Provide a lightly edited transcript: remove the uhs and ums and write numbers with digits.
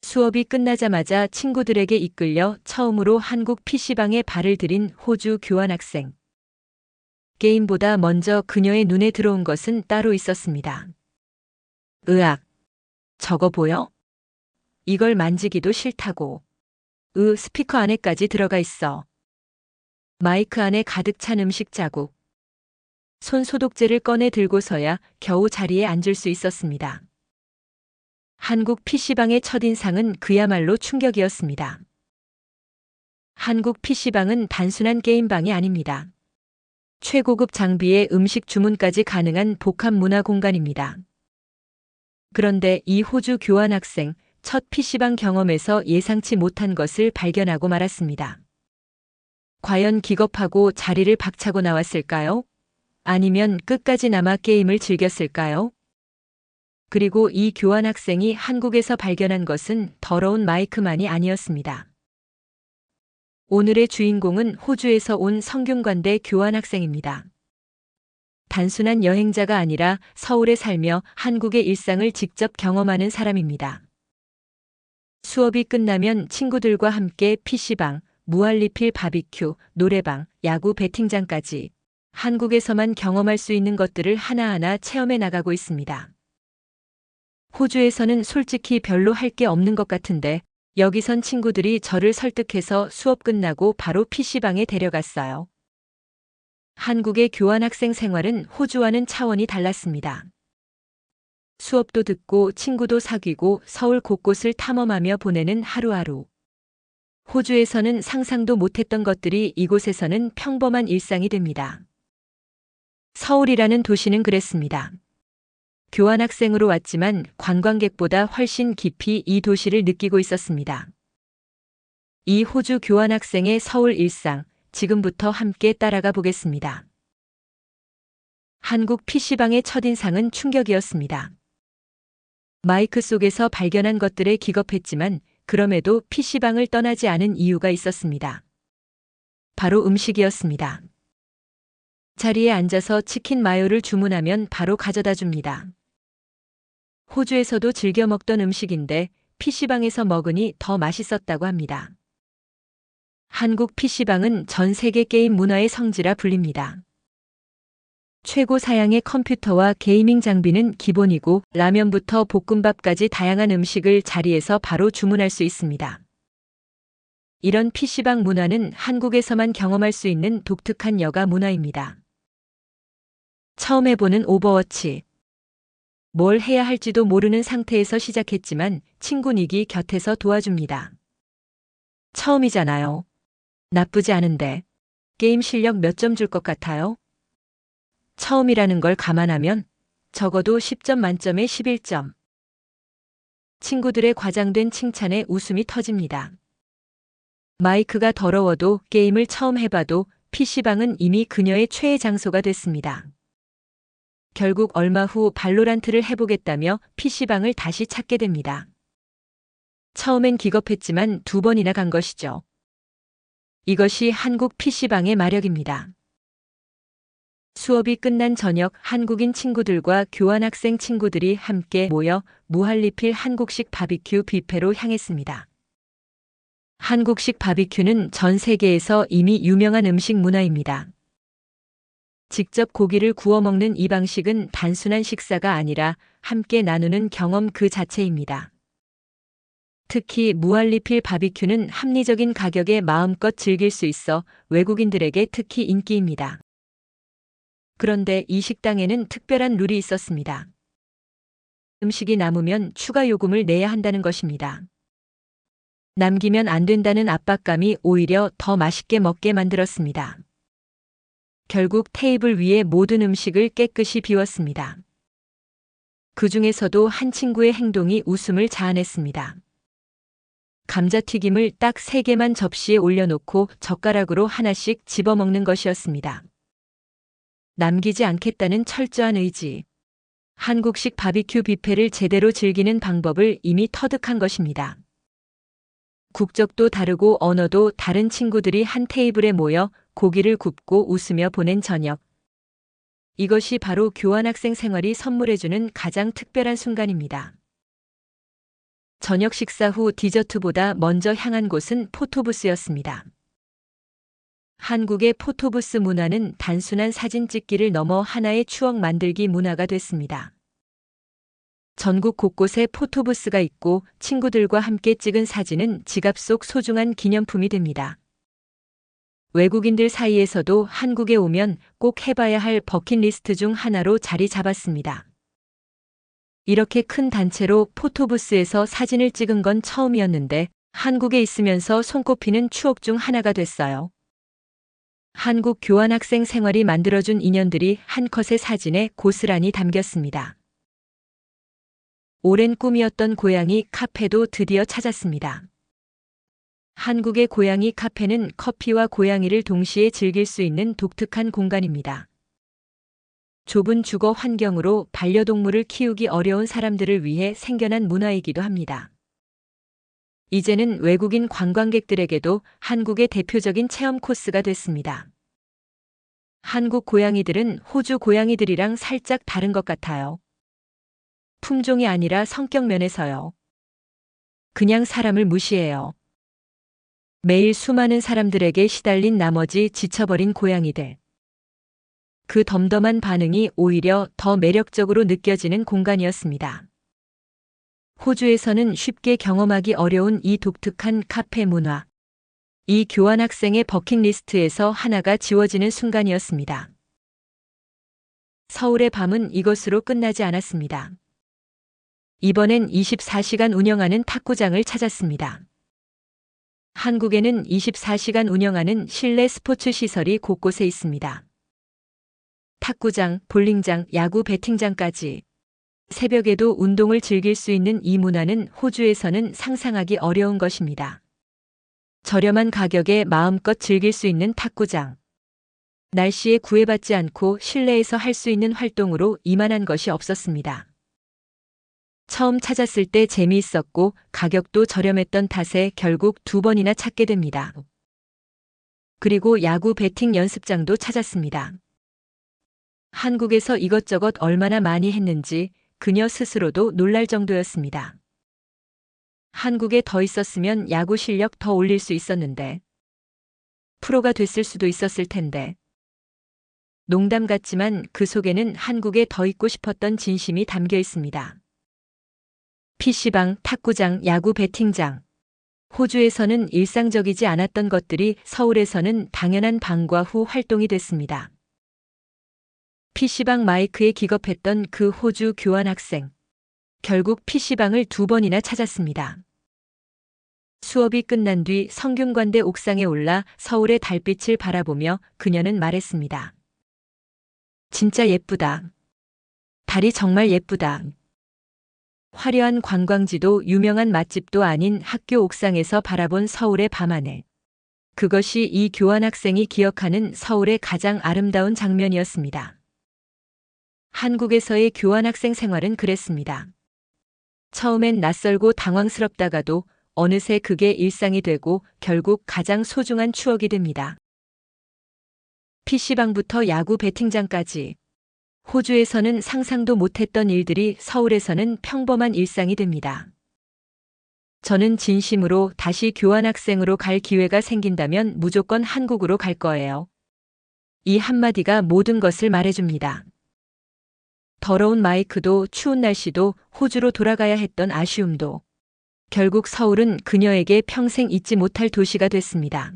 수업이 끝나자마자 친구들에게 이끌려 처음으로 한국 PC방에 발을 들인 호주 교환학생. 게임보다 먼저 그녀의 눈에 들어온 것은 따로 있었습니다. 으악, 저거 보여? 이걸 만지기도 싫다고. 스피커 안에까지 들어가 있어. 마이크 안에 가득 찬 음식 자국. 손 소독제를 꺼내 들고서야 겨우 자리에 앉을 수 있었습니다. 한국 PC방의 첫인상은 그야말로 충격이었습니다. 한국 PC방은 단순한 게임방이 아닙니다. 최고급 장비의 음식 주문까지 가능한 복합 문화 공간입니다. 그런데 이 호주 교환학생 첫 PC방 경험에서 예상치 못한 것을 발견하고 말았습니다. 과연 기겁하고 자리를 박차고 나왔을까요? 아니면 끝까지 남아 게임을 즐겼을까요? 그리고 이 교환학생이 한국에서 발견한 것은 더러운 마이크만이 아니었습니다. 오늘의 주인공은 호주에서 온 성균관대 교환학생입니다. 단순한 여행자가 아니라 서울에 살며 한국의 일상을 직접 경험하는 사람입니다. 수업이 끝나면 친구들과 함께 PC방, 무한리필 바비큐, 노래방, 야구 배팅장까지 한국에서만 경험할 수 있는 것들을 하나하나 체험해 나가고 있습니다. 호주에서는 솔직히 별로 할 게 없는 것 같은데 여기선 친구들이 저를 설득해서 수업 끝나고 바로 PC방에 데려갔어요. 한국의 교환학생 생활은 호주와는 차원이 달랐습니다. 수업도 듣고 친구도 사귀고 서울 곳곳을 탐험하며 보내는 하루하루. 호주에서는 상상도 못했던 것들이 이곳에서는 평범한 일상이 됩니다. 서울이라는 도시는 그랬습니다. 교환학생으로 왔지만 관광객보다 훨씬 깊이 이 도시를 느끼고 있었습니다. 이 호주 교환학생의 서울 일상, 지금부터 함께 따라가 보겠습니다. 한국 PC방의 첫인상은 충격이었습니다. 마이크 속에서 발견한 것들에 기겁했지만 그럼에도 PC방을 떠나지 않은 이유가 있었습니다. 바로 음식이었습니다. 자리에 앉아서 치킨 마요를 주문하면 바로 가져다 줍니다. 호주에서도 즐겨 먹던 음식인데 PC방에서 먹으니 더 맛있었다고 합니다. 한국 PC방은 전 세계 게임 문화의 성지라 불립니다. 최고 사양의 컴퓨터와 게이밍 장비는 기본이고 라면부터 볶음밥까지 다양한 음식을 자리에서 바로 주문할 수 있습니다. 이런 PC방 문화는 한국에서만 경험할 수 있는 독특한 여가 문화입니다. 처음 해보는 오버워치. 뭘 해야 할지도 모르는 상태에서 시작했지만 친구 닉이 곁에서 도와줍니다. 처음이잖아요. 나쁘지 않은데 게임 실력 몇 점 줄 것 같아요? 처음이라는 걸 감안하면 적어도 10점 만점에 11점. 친구들의 과장된 칭찬에 웃음이 터집니다. 마이크가 더러워도 게임을 처음 해봐도 PC방은 이미 그녀의 최애 장소가 됐습니다. 결국 얼마 후 발로란트를 해보겠다며 PC방을 다시 찾게 됩니다. 처음엔 기겁했지만 2번이나 간 것이죠. 이것이 한국 PC방의 마력입니다. 수업이 끝난 저녁 한국인 친구들과 교환학생 친구들이 함께 모여 무한리필 한국식 바비큐 뷔페로 향했습니다. 한국식 바비큐는 전 세계에서 이미 유명한 음식 문화입니다. 직접 고기를 구워 먹는 이 방식은 단순한 식사가 아니라 함께 나누는 경험 그 자체입니다. 특히 무한리필 바비큐는 합리적인 가격에 마음껏 즐길 수 있어 외국인들에게 특히 인기입니다. 그런데 이 식당에는 특별한 룰이 있었습니다. 음식이 남으면 추가 요금을 내야 한다는 것입니다. 남기면 안 된다는 압박감이 오히려 더 맛있게 먹게 만들었습니다. 결국 테이블 위에 모든 음식을 깨끗이 비웠습니다. 그 중에서도 한 친구의 행동이 웃음을 자아냈습니다. 감자튀김을 딱 3개만 접시에 올려놓고 젓가락으로 하나씩 집어먹는 것이었습니다. 남기지 않겠다는 철저한 의지. 한국식 바비큐 뷔페를 제대로 즐기는 방법을 이미 터득한 것입니다. 국적도 다르고 언어도 다른 친구들이 한 테이블에 모여 고기를 굽고 웃으며 보낸 저녁. 이것이 바로 교환학생 생활이 선물해주는 가장 특별한 순간입니다. 저녁 식사 후 디저트보다 먼저 향한 곳은 포토부스였습니다. 한국의 포토부스 문화는 단순한 사진 찍기를 넘어 하나의 추억 만들기 문화가 됐습니다. 전국 곳곳에 포토부스가 있고 친구들과 함께 찍은 사진은 지갑 속 소중한 기념품이 됩니다. 외국인들 사이에서도 한국에 오면 꼭 해봐야 할 버킷리스트 중 하나로 자리 잡았습니다. 이렇게 큰 단체로 포토부스에서 사진을 찍은 건 처음이었는데 한국에 있으면서 손꼽히는 추억 중 하나가 됐어요. 한국 교환학생 생활이 만들어준 인연들이 한 컷의 사진에 고스란히 담겼습니다. 오랜 꿈이었던 고양이 카페도 드디어 찾았습니다. 한국의 고양이 카페는 커피와 고양이를 동시에 즐길 수 있는 독특한 공간입니다. 좁은 주거 환경으로 반려동물을 키우기 어려운 사람들을 위해 생겨난 문화이기도 합니다. 이제는 외국인 관광객들에게도 한국의 대표적인 체험 코스가 됐습니다. 한국 고양이들은 호주 고양이들이랑 살짝 다른 것 같아요. 품종이 아니라 성격 면에서요. 그냥 사람을 무시해요. 매일 수많은 사람들에게 시달린 나머지 지쳐버린 고양이들. 그 덤덤한 반응이 오히려 더 매력적으로 느껴지는 공간이었습니다. 호주에서는 쉽게 경험하기 어려운 이 독특한 카페 문화. 이 교환학생의 버킷리스트에서 하나가 지워지는 순간이었습니다. 서울의 밤은 이것으로 끝나지 않았습니다. 이번엔 24시간 운영하는 탁구장을 찾았습니다. 한국에는 24시간 운영하는 실내 스포츠 시설이 곳곳에 있습니다. 탁구장, 볼링장, 야구 배팅장까지. 새벽에도 운동을 즐길 수 있는 이 문화는 호주에서는 상상하기 어려운 것입니다. 저렴한 가격에 마음껏 즐길 수 있는 탁구장. 날씨에 구애받지 않고 실내에서 할 수 있는 활동으로 이만한 것이 없었습니다. 처음 찾았을 때 재미있었고 가격도 저렴했던 탓에 결국 2번이나 찾게 됩니다. 그리고 야구 배팅 연습장도 찾았습니다. 한국에서 이것저것 얼마나 많이 했는지 그녀 스스로도 놀랄 정도였습니다. 한국에 더 있었으면 야구 실력 더 올릴 수 있었는데, 프로가 됐을 수도 있었을 텐데. 농담 같지만 그 속에는 한국에 더 있고 싶었던 진심이 담겨 있습니다. PC방, 탁구장, 야구 배팅장. 호주에서는 일상적이지 않았던 것들이 서울에서는 당연한 방과 후 활동이 됐습니다. PC방 마이크에 기겁했던 그 호주 교환학생. 결국 PC방을 2번이나 찾았습니다. 수업이 끝난 뒤 성균관대 옥상에 올라 서울의 달빛을 바라보며 그녀는 말했습니다. 진짜 예쁘다. 달이 정말 예쁘다. 화려한 관광지도 유명한 맛집도 아닌 학교 옥상에서 바라본 서울의 밤하늘. 그것이 이 교환학생이 기억하는 서울의 가장 아름다운 장면이었습니다. 한국에서의 교환학생 생활은 그랬습니다. 처음엔 낯설고 당황스럽다가도 어느새 그게 일상이 되고 결국 가장 소중한 추억이 됩니다. PC방부터 야구 배팅장까지. 호주에서는 상상도 못했던 일들이 서울에서는 평범한 일상이 됩니다. 저는 진심으로 다시 교환학생으로 갈 기회가 생긴다면 무조건 한국으로 갈 거예요. 이 한마디가 모든 것을 말해줍니다. 더러운 마이크도 추운 날씨도 호주로 돌아가야 했던 아쉬움도. 결국 서울은 그녀에게 평생 잊지 못할 도시가 됐습니다.